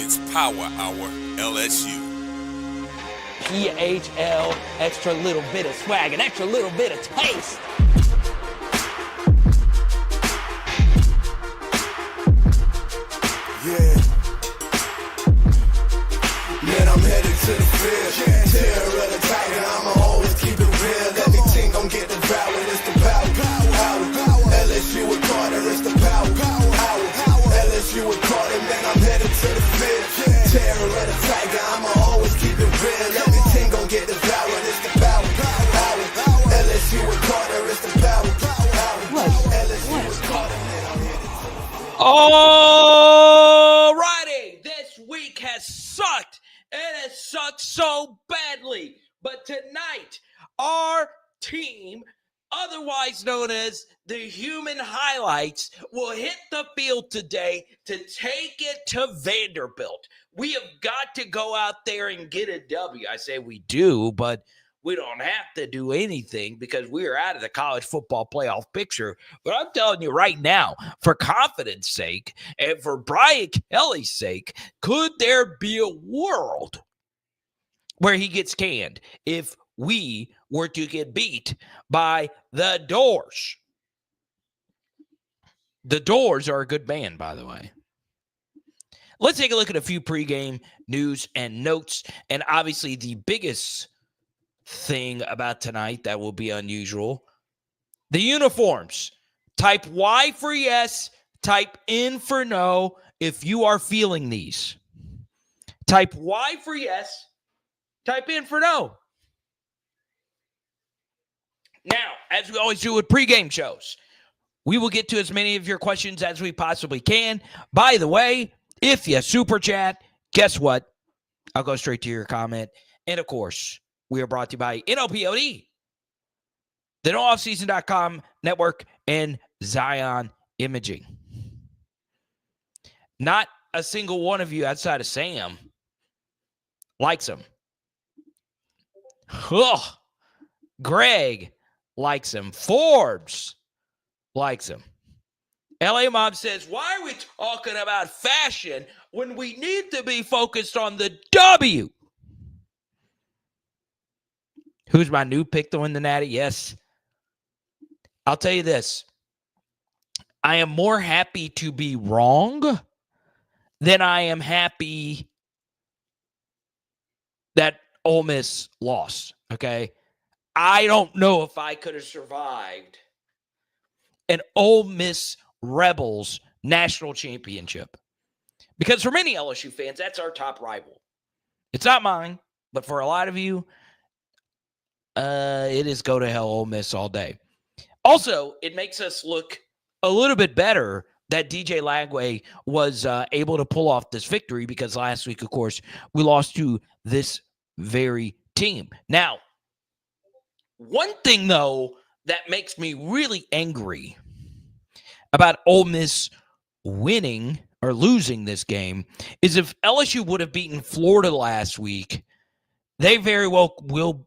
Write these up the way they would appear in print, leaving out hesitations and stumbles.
It's Power Hour LSU. PHL, extra little bit of swag, an extra little bit of taste. Yeah. Man, I'm headed to the field. Terror of the tiger, I'ma always keep it real. Everything gon' get devoured, it's the power. LSU with Carter, it's the power. LSU with Carter, man, I'm headed to the field. Terror of the tiger, I'ma always keep it real. Everything gon' get devoured, it's the power. LSU with Carter, it's the power. LSU with Carter, man, I'm headed to the field. All righty, this week has sucked. It has sucked so badly. But tonight, our team, otherwise known as the Human Highlights, will hit the field today to take it to Vanderbilt. We have got to go out there and get a W. I say we do, but we don't have to do anything because we are out of the college football playoff picture. But I'm telling you right now, for confidence sake and for Brian Kelly's sake, could there be a world where he gets canned if we were to get beat by the Doors? The Doors are a good band, by the way. Let's take a look at a few pregame news and notes. And obviously the biggest thing about tonight that will be unusual, the uniforms. Type Y for yes, type N for no if you are feeling these. Type Y for yes, type in for no. Now, as we always do with pregame shows, we will get to as many of your questions as we possibly can. By the way, if you super chat, guess what? I'll go straight to your comment. And of course, we are brought to you by NOPOD, the NoOffSeason.com network, and Zion Imaging. Not a single one of you outside of Sam likes him. Ugh. Greg likes him. Forbes likes him. LA Mob says, why are we talking about fashion when we need to be focused on the W? Who's my new pick to win the Natty? Yes. I'll tell you this. I am more happy to be wrong than I am happy that Ole Miss lost, okay? I don't know if I could have survived an Ole Miss Rebels national championship. Because for many LSU fans, that's our top rival. It's not mine, but for a lot of you, it is go to hell Ole Miss all day. Also, it makes us look a little bit better that DJ Lagway was able to pull off this victory because last week, of course, we lost to this very team. Now, one thing, though, that makes me really angry about Ole Miss winning or losing this game is if LSU would have beaten Florida last week, they very well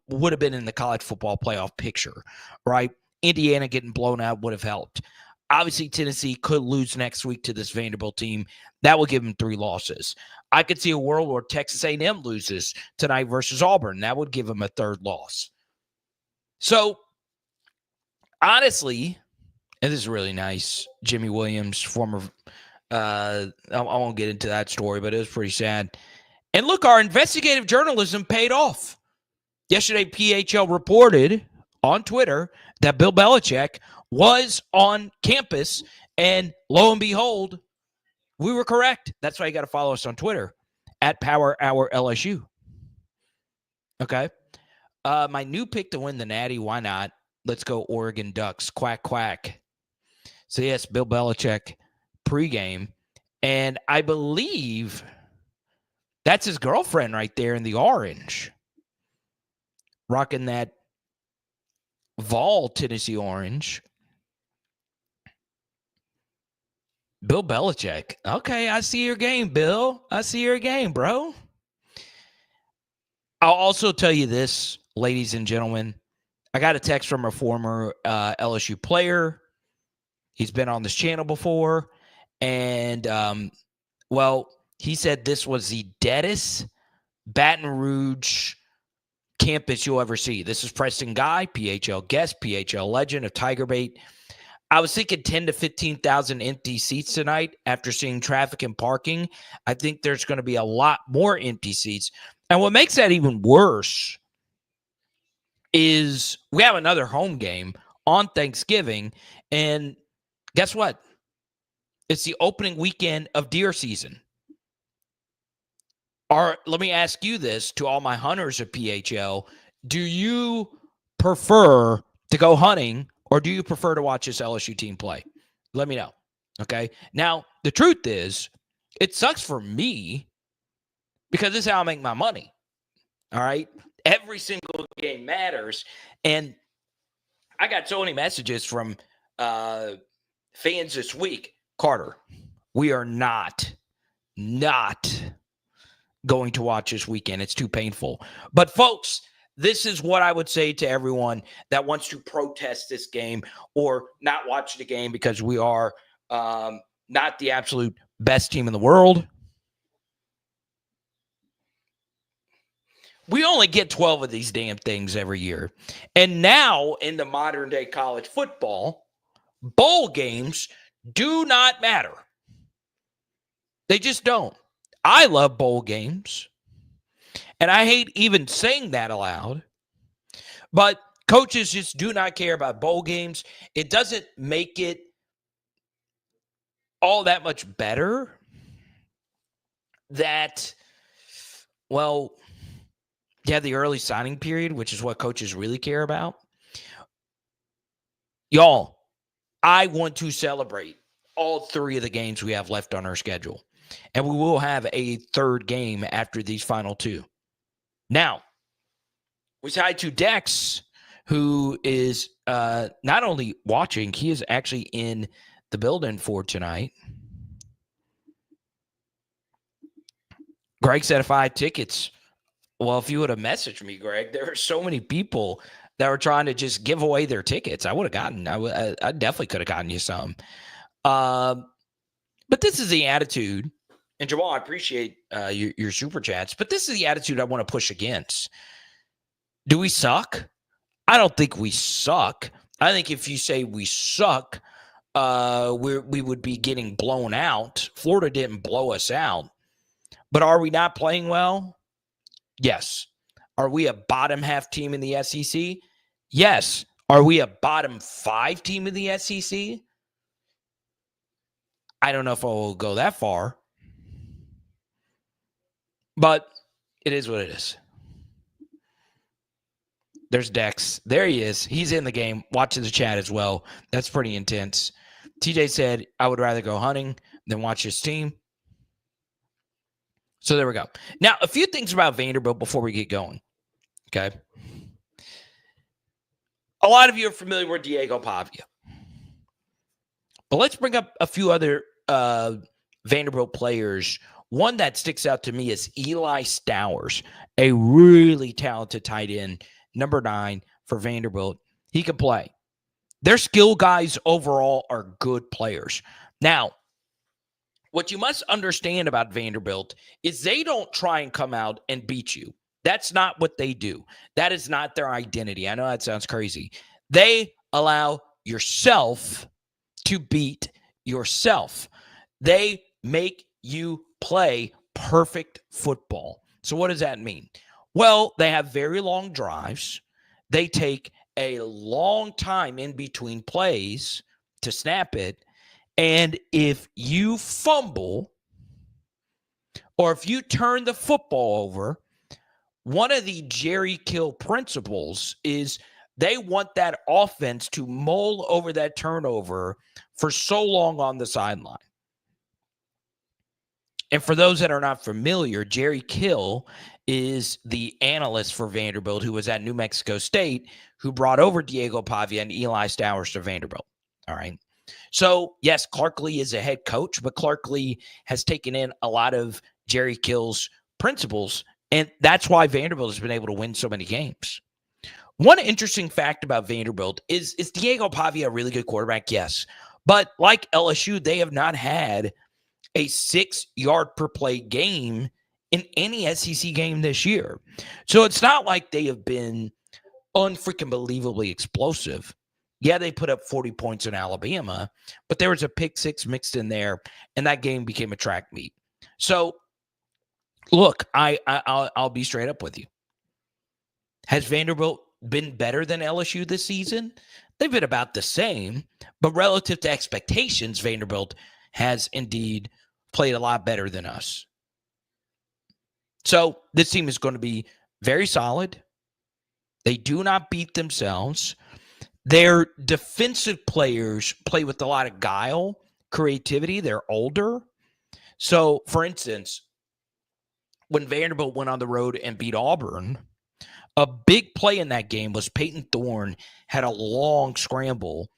would have been in the college football playoff picture, right? Indiana getting blown out would have helped. Obviously, Tennessee could lose next week to this Vanderbilt team. That would give them 3 losses. I could see a world where Texas A&M loses tonight versus Auburn. That would give them a 3rd loss. So, honestly, and this is really nice. Jimmy Williams, former, I won't get into that story, but it was pretty sad. And look, our investigative journalism paid off. Yesterday, PHL reported on Twitter that Bill Belichick was on campus, and lo and behold, we were correct. That's why you got to follow us on Twitter, at Power Hour LSU. Okay? My new pick to win the Natty, why not? Let's go Oregon Ducks. Quack, quack. So, yes, Bill Belichick pregame. And I believe that's his girlfriend right there in the orange. Rocking that Vol Tennessee orange. Bill Belichick. Okay, I see your game, Bill. I see your game, bro. I'll also tell you this, ladies and gentlemen. I got a text from a former LSU player. He's been on this channel before. And, well, He said this was the deadest Baton Rouge campus you'll ever see. This is Preston Guy, PHL guest, PHL legend of Tiger Bait. I was thinking 10 to 15,000 empty seats tonight after seeing traffic and parking. I think there's going to be a lot more empty seats. And what makes that even worse is we have another home game on Thanksgiving. And guess what? It's the opening weekend of deer season. Let me ask you this to all my hunters of PHL. Do you prefer to go hunting or do you prefer to watch this LSU team play? Let me know. Okay. Now, the truth is, it sucks for me because this is how I make my money. All right. Every single game matters. And I got so many messages from fans this week. Carter, we are not going to watch this weekend. It's too painful. But folks, this is what I would say to everyone that wants to protest this game or not watch the game because we are not the absolute best team in the world. We only get 12 of these damn things every year. And now in the modern day college football, bowl games do not matter. They just don't. I love bowl games, and I hate even saying that aloud, but coaches just do not care about bowl games. It doesn't make it all that much better that, well, you have the early signing period, which is what coaches really care about. Y'all, I want to celebrate all 3 of the games we have left on our schedule. And we will have a third game after these final 2. Now, we tied to Dex, who is not only watching, he is actually in the building for tonight. Greg said if I had tickets, well, if you would have messaged me, Greg, there are so many people that were trying to just give away their tickets. I would have gotten, I definitely could have gotten you some. But this is the attitude. And Jamal, I appreciate your super chats, but this is the attitude I want to push against. Do we suck? I don't think we suck. I think if you say we suck, we would be getting blown out. Florida didn't blow us out. But are we not playing well? Yes. Are we a bottom half team in the SEC? Yes. Are we a bottom 5 team in the SEC? I don't know if I will go that far. But it is what it is. There's Dex. There he is. He's in the game, watching the chat as well. That's pretty intense. TJ said, I would rather go hunting than watch his team. So there we go. Now, a few things about Vanderbilt before we get going. Okay. A lot of you are familiar with DEIGO PAVIA. But let's bring up a few other Vanderbilt players. One that sticks out to me is Eli Stowers, a really talented tight end, number 9 for Vanderbilt. He can play. Their skill guys overall are good players. Now, what you must understand about Vanderbilt is they don't try and come out and beat you. That's not what they do. That is not their identity. I know that sounds crazy. They allow yourself to beat yourself. They make you play perfect football. So what does that mean? Well, they have very long drives. They take a long time in between plays to snap it. And if you fumble or if you turn the football over, one of the Jerry Kill principles is they want that offense to mull over that turnover for so long on the sideline. And for those that are not familiar, Jerry Kill is the analyst for Vanderbilt who was at New Mexico State, who brought over DEIGO PAVIA and Eli Stowers to Vanderbilt. All right. So, yes, Clark Lee is a head coach, but Clark Lee has taken in a lot of Jerry Kill's principles, and that's why Vanderbilt has been able to win so many games. One interesting fact about Vanderbilt is DEIGO PAVIA a really good quarterback? Yes. But like LSU, they have not had a 6-yard per play game in any SEC game this year. So it's not like they have been unfreaking believably explosive. Yeah, they put up 40 points in Alabama, but there was a pick six mixed in there, and that game became a track meet. So, look, I'll be straight up with you. Has Vanderbilt been better than LSU this season? They've been about the same, but relative to expectations, Vanderbilt has indeed played a lot better than us. So this team is going to be very solid. They do not beat themselves. Their defensive players play with a lot of guile, creativity. They're older. So, for instance, when Vanderbilt went on the road and beat Auburn, a big play in that game was Peyton Thorne had a long scramble,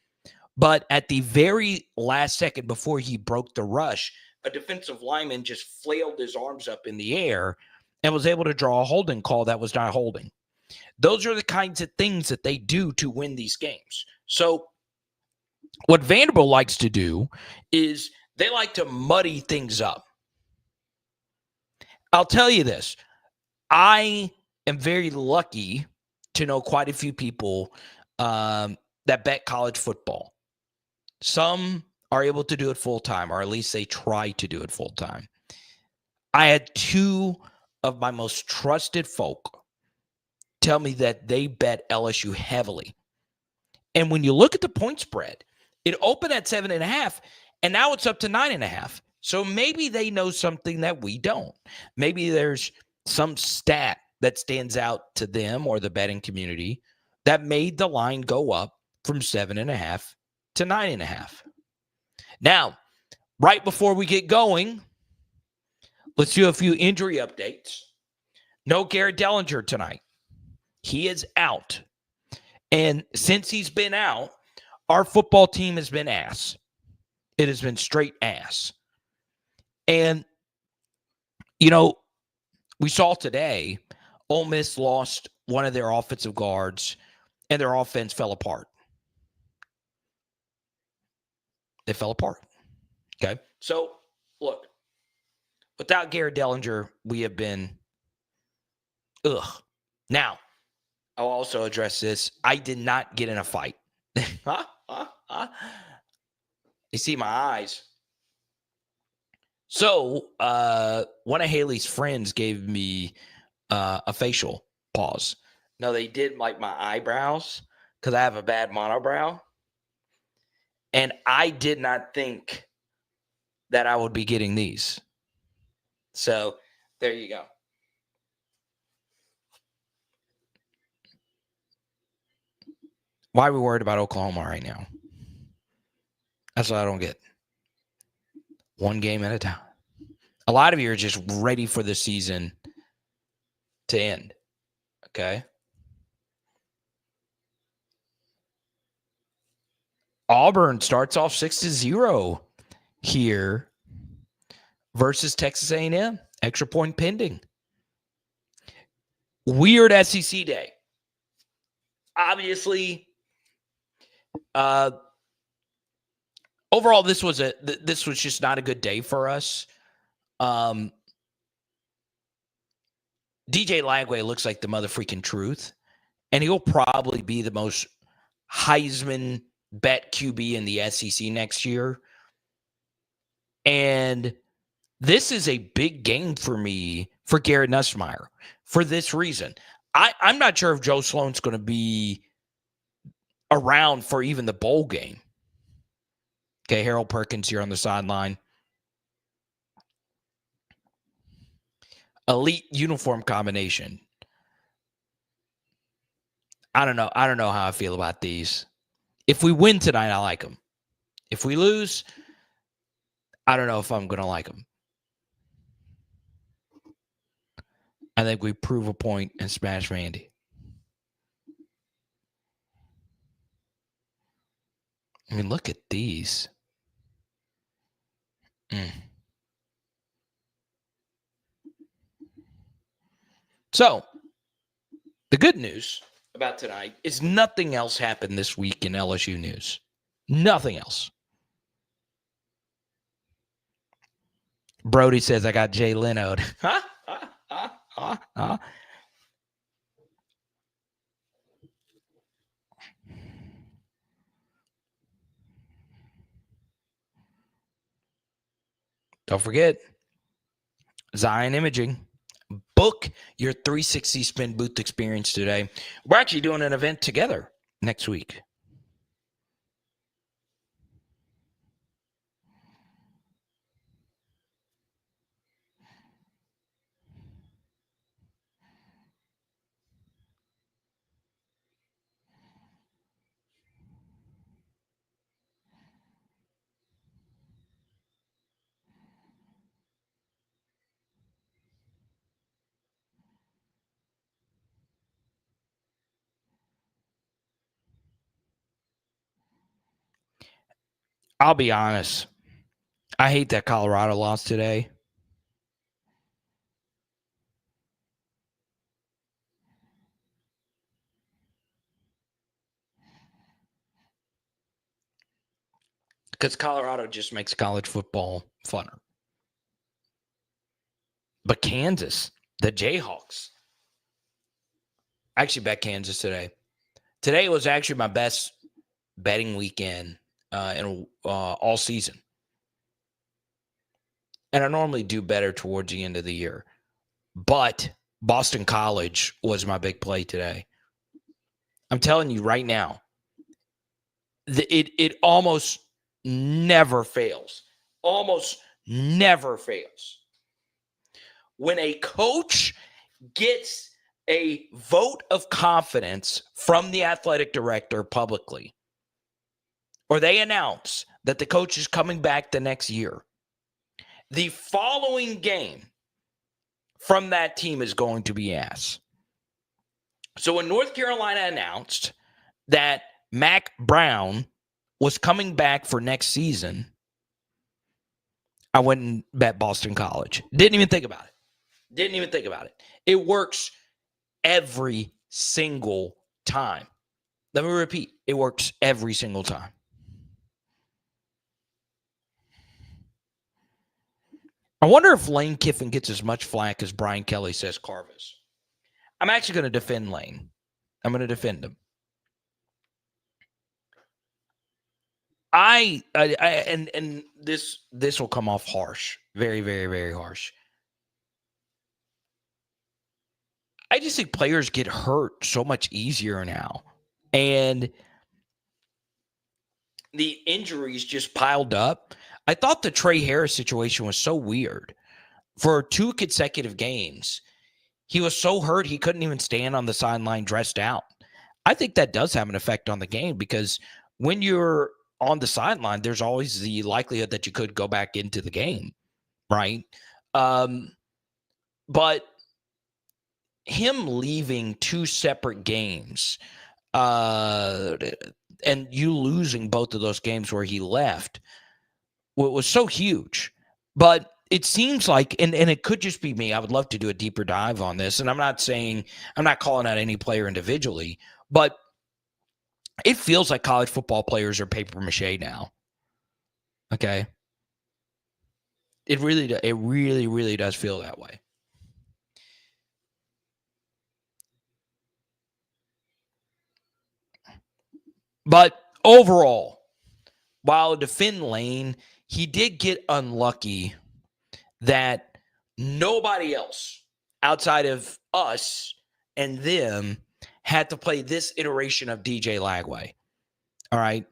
but at the very last second before he broke the rush, a defensive lineman just flailed his arms up in the air and was able to draw a holding call that was not holding. Those are the kinds of things that they do to win these games. So what Vanderbilt likes to do is they like to muddy things up. I'll tell you this. I am very lucky to know quite a few people that bet college football. Some are able to do it full-time, or at least they try to do it full-time. I had two of my most trusted folk tell me that they bet LSU heavily. And when you look at the point spread, it opened at 7.5, and now it's up to 9.5. So maybe they know something that we don't. Maybe there's some stat that stands out to them or the betting community that made the line go up from 7.5 to 9.5. Now, right before we get going, let's do a few injury updates. No Garrett Dellinger tonight. He is out. And since he's been out, our football team has been ass. It has been straight ass. And, you know, we saw today, Ole Miss lost one of their offensive guards, and their offense fell apart. They fell apart. Okay? So, look, without Garrett Dellinger, we have been, ugh. Now, I'll also address this. I did not get in a fight. You see my eyes. So, one of Haley's friends gave me a facial pause. No, they did like my eyebrows because I have a bad monobrow. And I did not think that I would be getting these. So, there you go. Why are we worried about Oklahoma right now? That's what I don't get. One game at a time. A lot of you are just ready for the season to end. Okay? Auburn starts off 6-0 here versus Texas A&M. Extra point pending. Weird SEC day. Obviously, overall, this was just not a good day for us. DJ Lagway looks like the mother-freaking truth, and he'll probably be the most Heisman bet QB in the SEC next year. And this is a big game for me for Garrett NUSSMEIER for this reason. I'm not sure if Joe Sloan's going to be around for even the bowl game. Okay, Harold Perkins here on the sideline. Elite uniform combination. I don't know how I feel about these. If we win tonight, I like them. If we lose, I don't know if I'm going to like them. I think we prove a point and smash Vandy. I mean, look at these. So, the good news about tonight is nothing else happened this week in LSU news. Nothing else. Brody says I got Jay Leno'd. Don't forget, Zion Imaging. Book your 360 spin booth experience today. We're actually doing an event together next week. I'll be honest. I hate that Colorado lost today. Because Colorado just makes college football funner. But Kansas, the Jayhawks. I actually bet Kansas today. Today was actually my best betting weekend in all season. And I normally do better towards the end of the year. But Boston College was my big play today. I'm telling you right now, it almost never fails. Almost never fails. When a coach gets a vote of confidence from the athletic director publicly, or they announce that the coach is coming back the next year, the following game from that team is going to be ass. So when North Carolina announced that Mac Brown was coming back for next season, I went and bet Boston College. Didn't even think about it. It works every single time. Let me repeat. It works every single time. I wonder if Lane Kiffin gets as much flack as Brian Kelly says Carvis. I'm actually going to defend Lane. I'm going to defend him. And this will come off harsh. Very, very, very harsh. I just think players get hurt so much easier now. And the injuries just piled up. I thought the Trey Harris situation was so weird. For 2 consecutive games, he was so hurt he couldn't even stand on the sideline dressed out. I think that does have an effect on the game because when you're on the sideline, there's always the likelihood that you could go back into the game, right? But him leaving 2 separate games and you losing both of those games where he left was so huge. But it seems like, and it could just be me, I would love to do a deeper dive on this. And I'm not calling out any player individually, but it feels like college football players are paper mache now. Okay. It really, really does feel that way. But overall, while defend Lane, he did get unlucky that nobody else outside of us and them had to play this iteration of DJ Lagway. All right.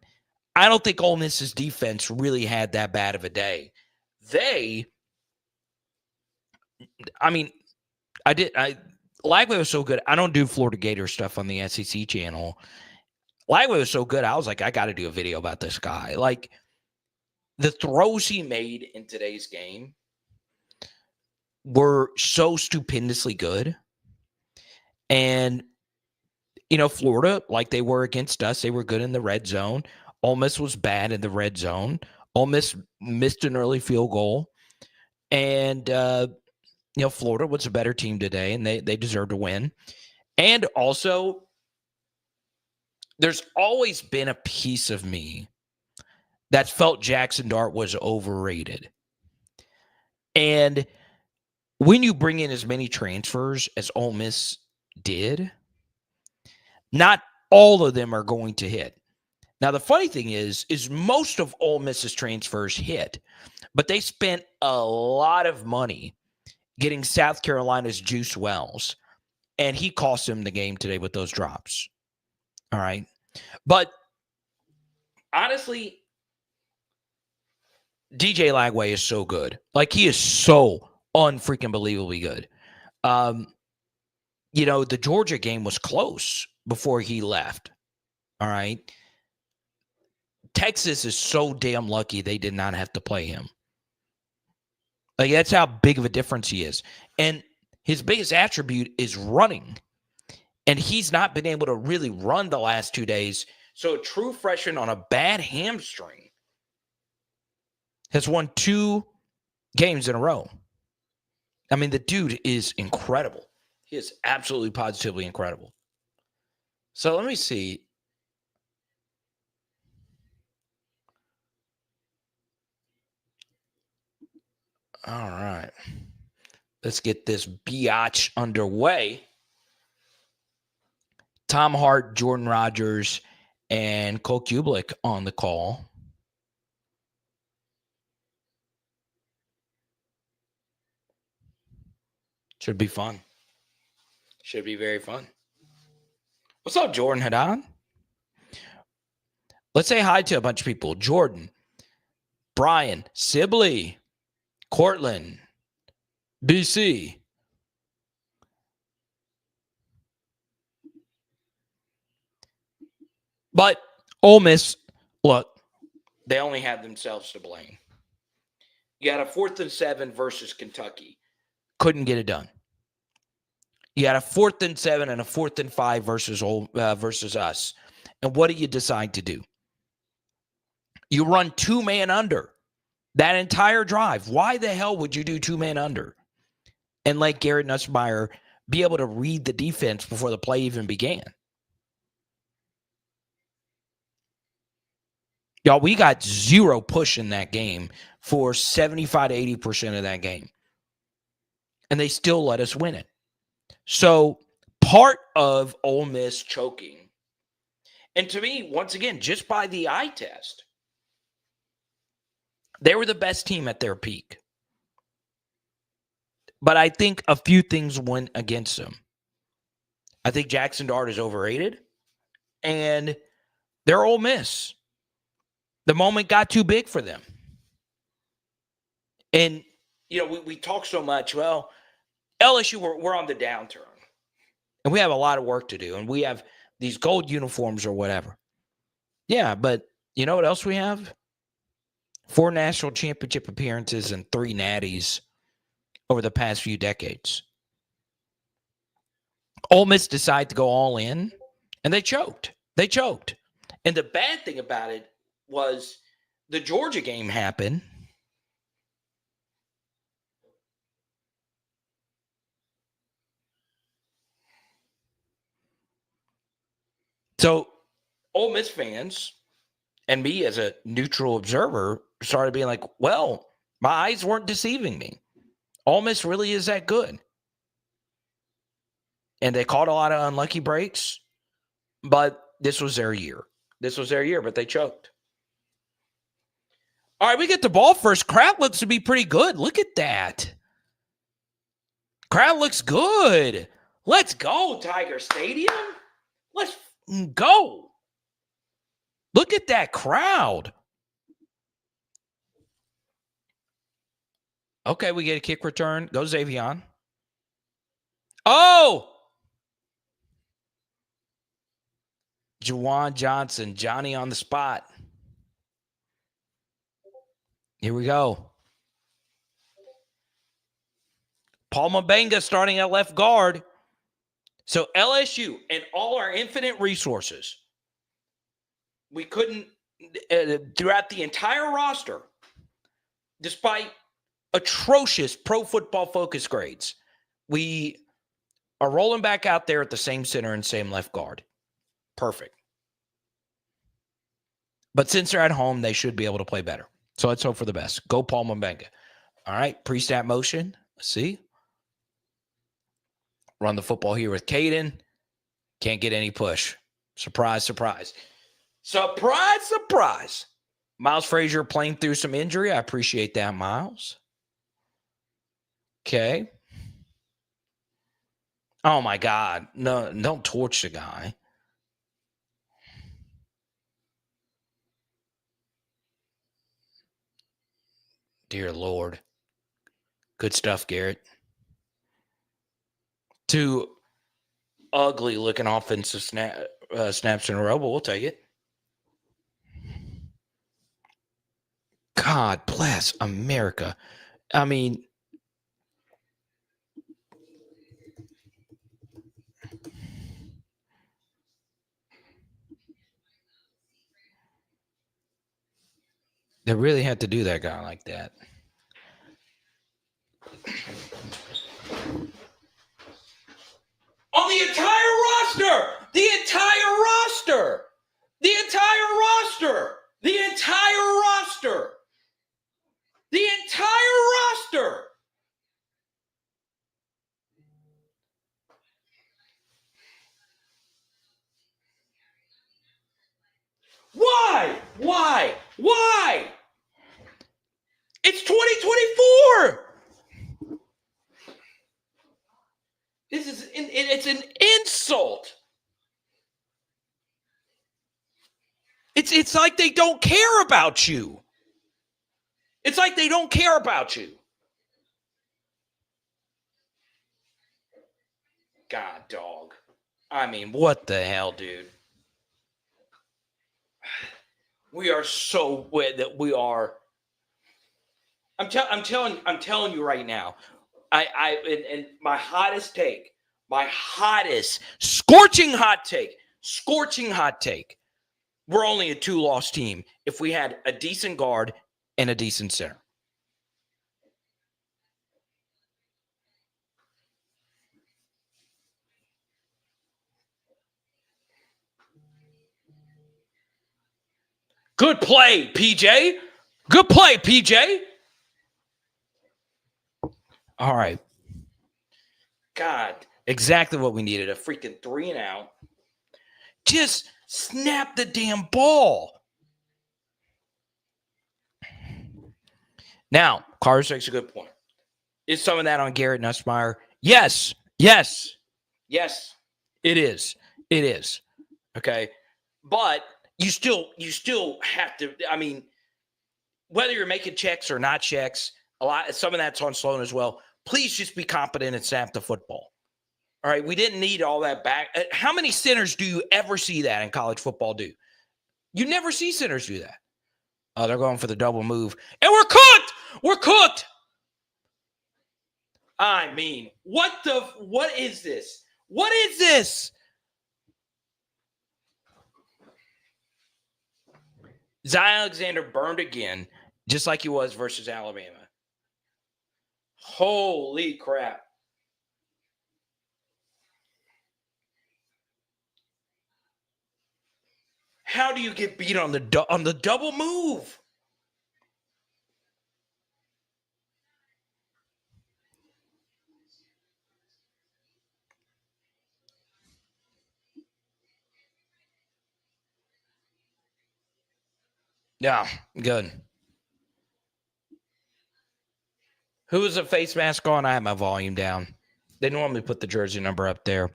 I don't think Ole Miss's defense really had that bad of a day. Lagway was so good. I don't do Florida Gator stuff on the SEC channel. Lagway was so good. I was like, I got to do a video about this guy. Like, the throws he made in today's game were so stupendously good. And, Florida, like they were against us, they were good in the red zone. Ole Miss was bad in the red zone. Ole Miss missed an early field goal. And, Florida was a better team today, and they deserved to win. And also, there's always been a piece of me that felt Jackson Dart was overrated. And when you bring in as many transfers as Ole Miss did, not all of them are going to hit. Now, the funny thing is most of Ole Miss's transfers hit, but they spent a lot of money getting South Carolina's Juice Wells, and he cost them the game today with those drops. All right. But honestly, DJ Lagway is so good. Like, he is so unfreaking believably good. The Georgia game was close before he left. All right. Texas is so damn lucky they did not have to play him. Like, that's how big of a difference he is. And his biggest attribute is running. And he's not been able to really run the last 2 days. So a true freshman on a bad hamstring has won 2 games in a row. I mean, the dude is incredible. He is absolutely positively incredible. So let me see. All right. Let's get this biatch underway. Tom Hart, Jordan Rogers, and Cole Kublik on the call. Should be fun. Should be very fun. What's up, Jordan Haddad? Let's say hi to a bunch of people. Jordan, Brian, Sibley, Cortland, BC. But Ole Miss, look, they only had themselves to blame. You got a 4th and 7 versus Kentucky. Couldn't get it done. You got a 4th and 7 and a 4th and 5 versus us. And what do you decide to do? You run 2-man under that entire drive. Why the hell would you do 2-man under and let Garrett Nussmeier be able to read the defense before the play even began? Y'all, we got 0 push in that game for 75 to 80% of that game. And they still let us win it. So part of Ole Miss choking, and to me, once again, just by the eye test, they were the best team at their peak. But I think a few things went against them. I think Jackson Dart is overrated, and they're Ole Miss. The moment got too big for them. And, we talk so much. Well, LSU, we're on the downturn. And we have a lot of work to do. And we have these gold uniforms or whatever. Yeah, but you know what else we have? 4 national championship appearances and 3 natties over the past few decades. Ole Miss decided to go all in, and they choked. And the bad thing about it was the Georgia game happened. So Ole Miss fans and me as a neutral observer started being like, well, my eyes weren't deceiving me. Ole Miss really is that good. And they caught a lot of unlucky breaks, but this was their year. But they choked. All right, we get the ball first. Crowd looks to be pretty good. Look at that. Crowd looks good. Let's go, Tiger Stadium. Let's go. Look at that crowd. Okay, we get a kick return. Go Xavion. Oh! Juwan Johnson, Johnny on the spot. Here we go. Paul Mabenga starting at left guard. So LSU and all our infinite resources, we couldn't, throughout the entire roster, despite atrocious Pro Football Focus grades, we are rolling back out there at the same center and same left guard. Perfect. But since they're at home, they should be able to play better. So let's hope for the best. Go Paul Mabenga. All right, pre-snap motion. Let's see. Run the football here with Caden. Can't get any push. Surprise, surprise. Surprise, surprise. Miles Frazier playing through some injury. I appreciate that, Miles. Okay. Oh, my God. No, don't torch the guy. Dear Lord. Good stuff, Garrett. Two ugly-looking offensive snaps in a row, but we'll take it. God bless America. I mean, they really had to do that guy like that. On the entire roster! The entire roster! The entire roster! The entire roster! The entire roster! Why? Why? Why? It's 2024! It's an insult. It's like they don't care about you. It's like they don't care about you. God, dog. I mean, what the hell, dude? We are so that we are. I'm telling you right now. And my hottest take, my hottest scorching hot take. We're only a 2-loss team if we had a decent guard and a decent center. Good play, PJ. Good play, PJ. All right. God, exactly what we needed. A freaking 3-and-out. Just snap the damn ball. Now, Carter makes a good point. Is some of that on Garrett NUSSMEIER? Yes. It is. Okay. But you still have to, I mean, whether you're making checks or not checks, some of that's on Sloan as well. Please just be competent and snap the football. All right. We didn't need all that back. How many centers do you ever see that in college football do? You never see centers do that. Oh, they're going for the double move. And we're cooked. I mean, what is this? What is this? Zion Alexander burned again, just like he was versus Alabama. Holy crap. How do you get beat on the double move? Yeah, good. Who is a face mask on? I have my volume down. They normally put the jersey number up there.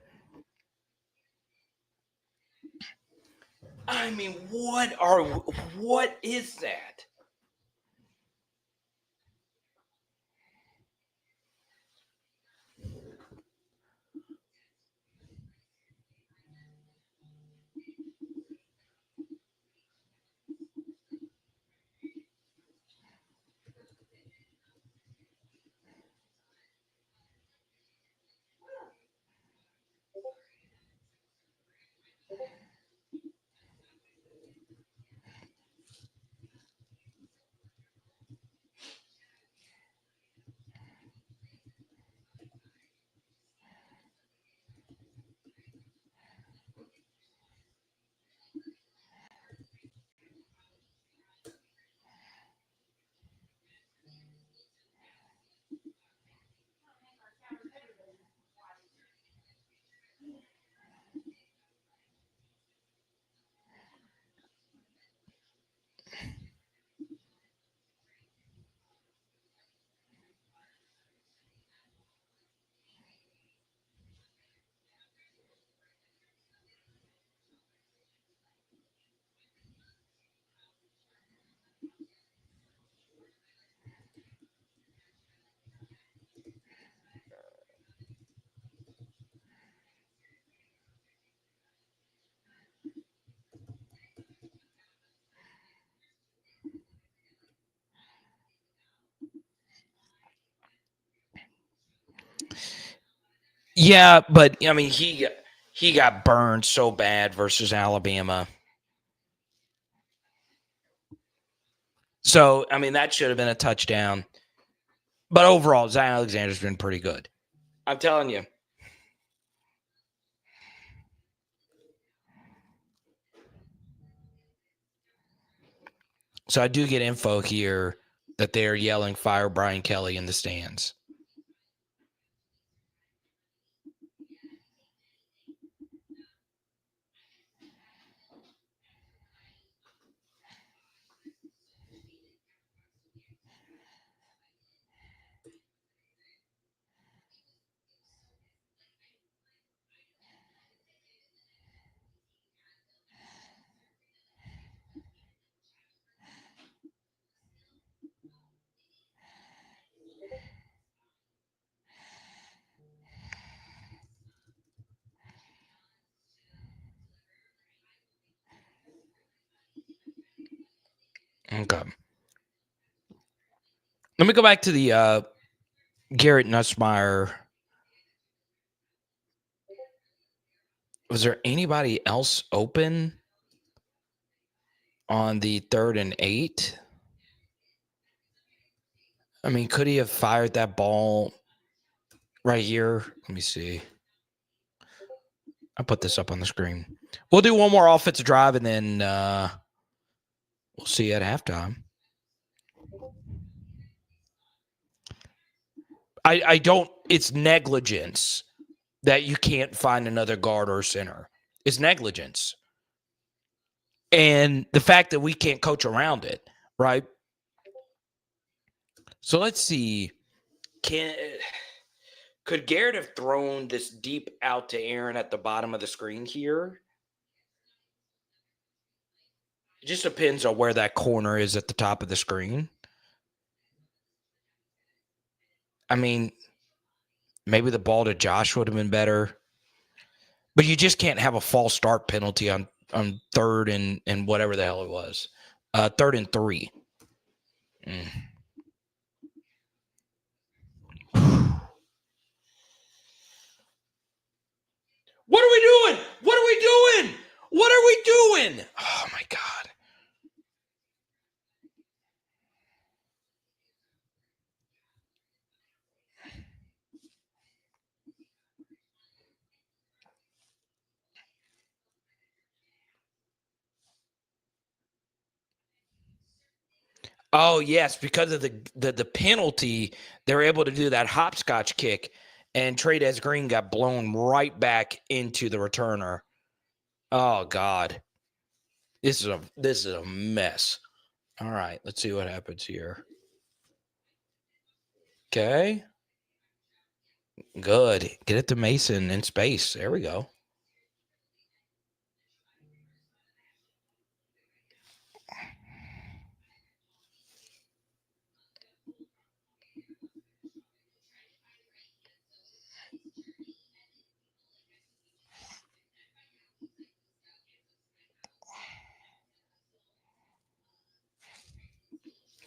I mean, what is that? Yeah, but I mean, he got burned so bad versus Alabama. So, I mean, that should have been a touchdown. But overall, Zion Alexander's been pretty good. I'm telling you. So I do get info here that they're yelling "Fire Brian Kelly" in the stands. Okay. Let me go back to the Garrett Nussmeier. Was there anybody else open on the 3rd and 8? I mean, could he have fired that ball right here? Let me see. I'll put this up on the screen. We'll do one more offensive drive, and then we'll see at halftime. I don't – it's negligence that you can't find another guard or center. It's negligence. And the fact that we can't coach around it, right? So let's see. Could Garrett have thrown this deep out to Aaron at the bottom of the screen here? It just depends on where that corner is at the top of the screen. I mean, maybe the ball to Josh would have been better. But you just can't have a false start penalty on 3rd and whatever the hell it was. 3rd and 3. What are we doing? What are we doing? What are we doing? Oh, my God. Oh, yes, because of the penalty, they're able to do that hopscotch kick, and Trey'Dez Green got blown right back into the returner. Oh, God. This is a mess. All right, let's see what happens here. Okay. Good. Get it to Mason in space. There we go.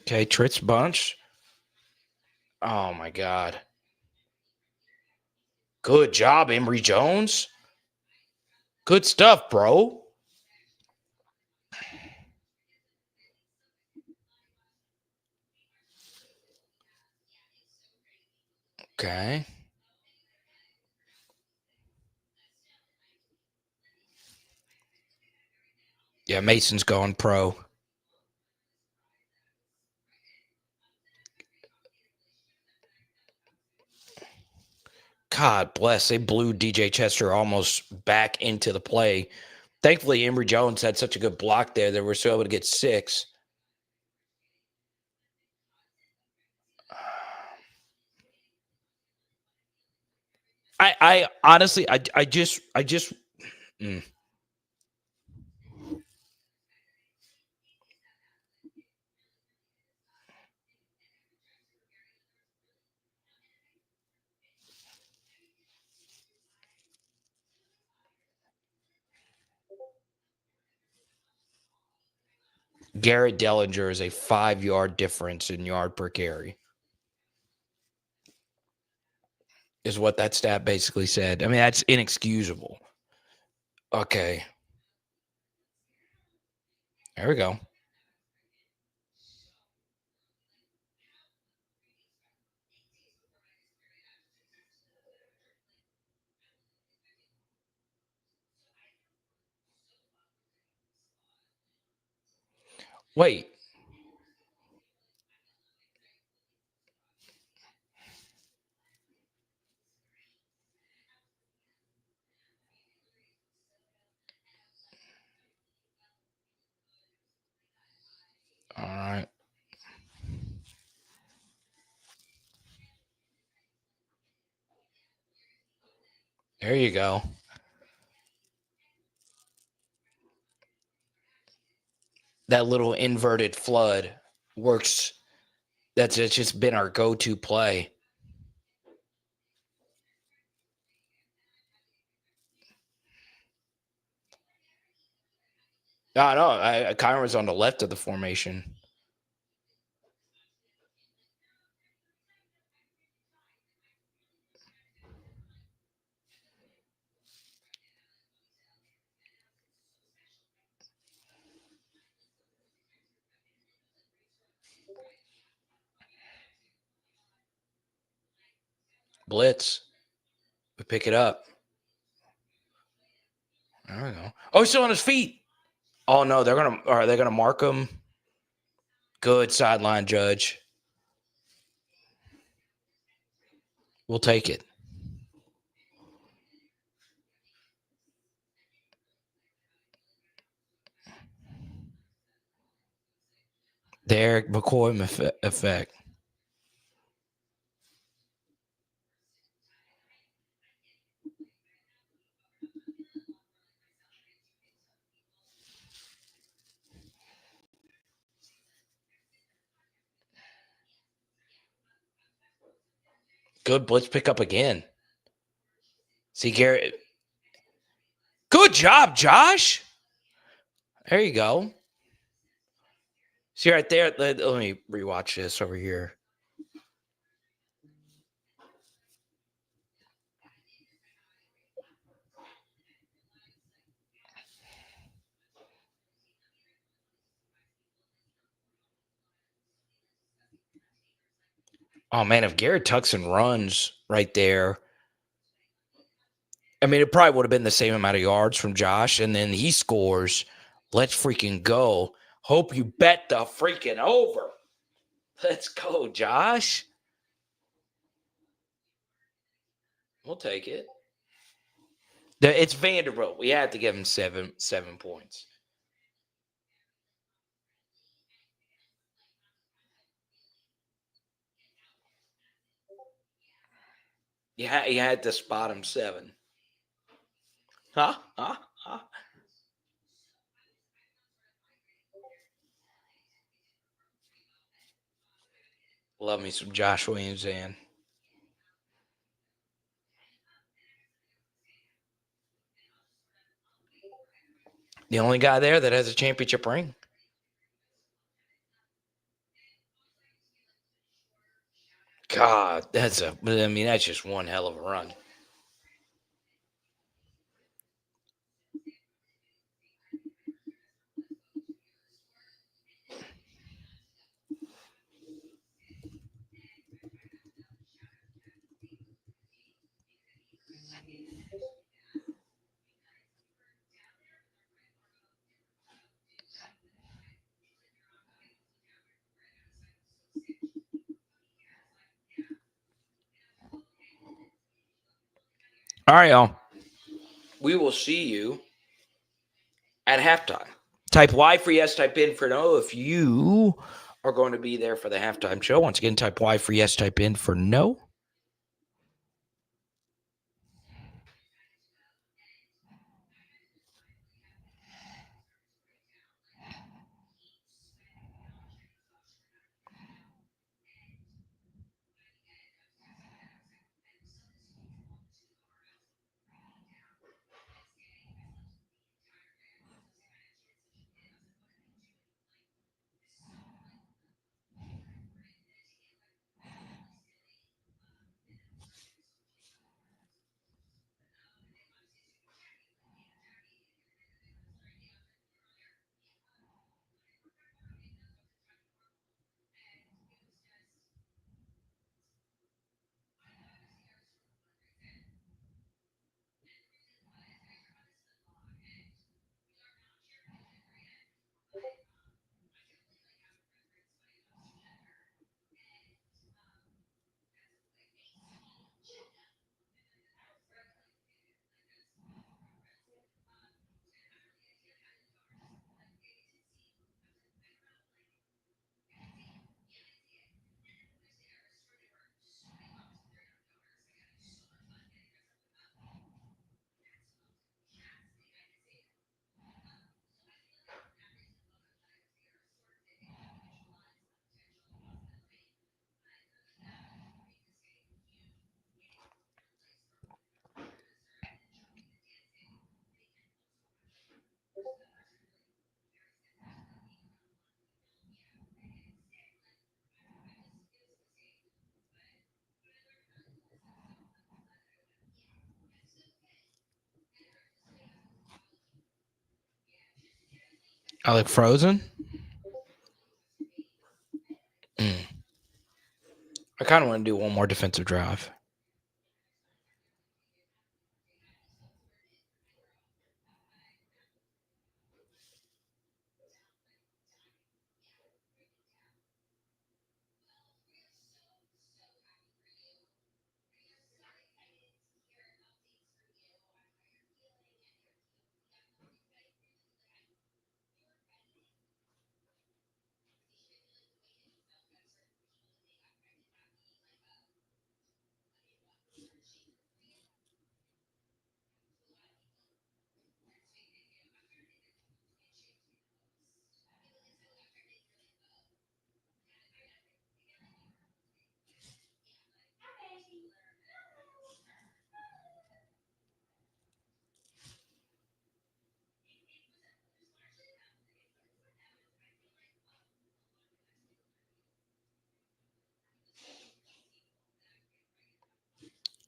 Okay, Tritz bunch. Oh, my God. Good job, Emory Jones. Good stuff, bro. Okay. Yeah, Mason's going pro. God bless. They blew DJ Chester almost back into the play. Thankfully, Emory Jones had such a good block there that we're still able to get 6. I honestly, I just. Garrett Dellinger is a 5-yard difference in yard per carry. is what that stat basically said. I mean, that's inexcusable. Okay. There we go. Wait. All right. There you go. That little inverted flood works. It's just been our go-to play. No, Kyron was on the left of the formation. Blitz. We pick it up. There we go. Oh, he's still on his feet. Oh no, are they gonna mark him? Good sideline judge. We'll take it. Derek McCoy effect. Good blitz pickup again. See, Garrett. Good job, Josh. There you go. See right there. Let me rewatch this over here. Oh man, if Garrett tucks and runs right there, I mean, it probably would have been the same amount of yards from Josh, and then he scores. Let's freaking go. Hope you bet the freaking over. Let's go, Josh. We'll take it. It's Vanderbilt. We had to give him 7 points. You had to spot him 7. Huh? Love me some Josh Williams, and the only guy there that has a championship ring. God, that's just one hell of a run. All right, y'all. We will see you at halftime. Type Y for yes, type in for no if you are going to be there for the halftime show. Once again, type Y for yes, type in for no. I like Frozen. I kind of want to do one more defensive drive.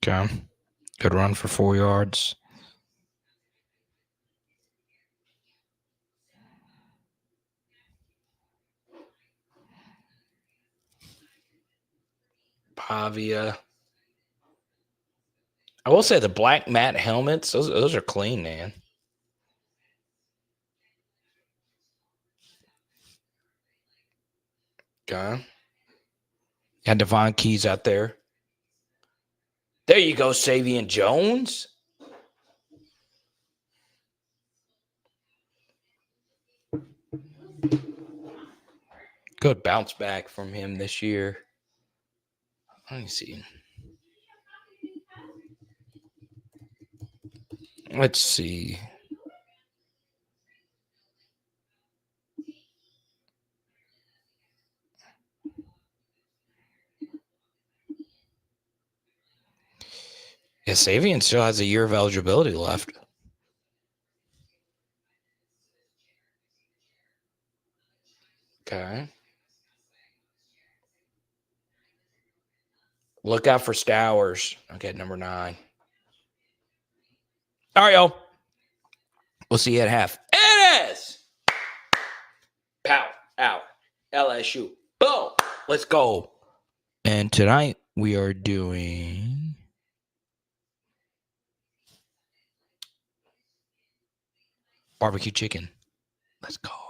Okay. Good run for 4 yards. Pavia. I will say the black matte helmets, those are clean, man. Okay. Got Devon Keys out there. There you go, Savion Jones. Good bounce back from him this year. Let me see. Let's see. Yeah, Savion still has a year of eligibility left. Okay. Look out for Stowers. Okay, number 9. All right, y'all. We'll see you at half. It is. Pow, out. LSU. Boom. Let's go. And tonight we are doing barbecue chicken. Let's go.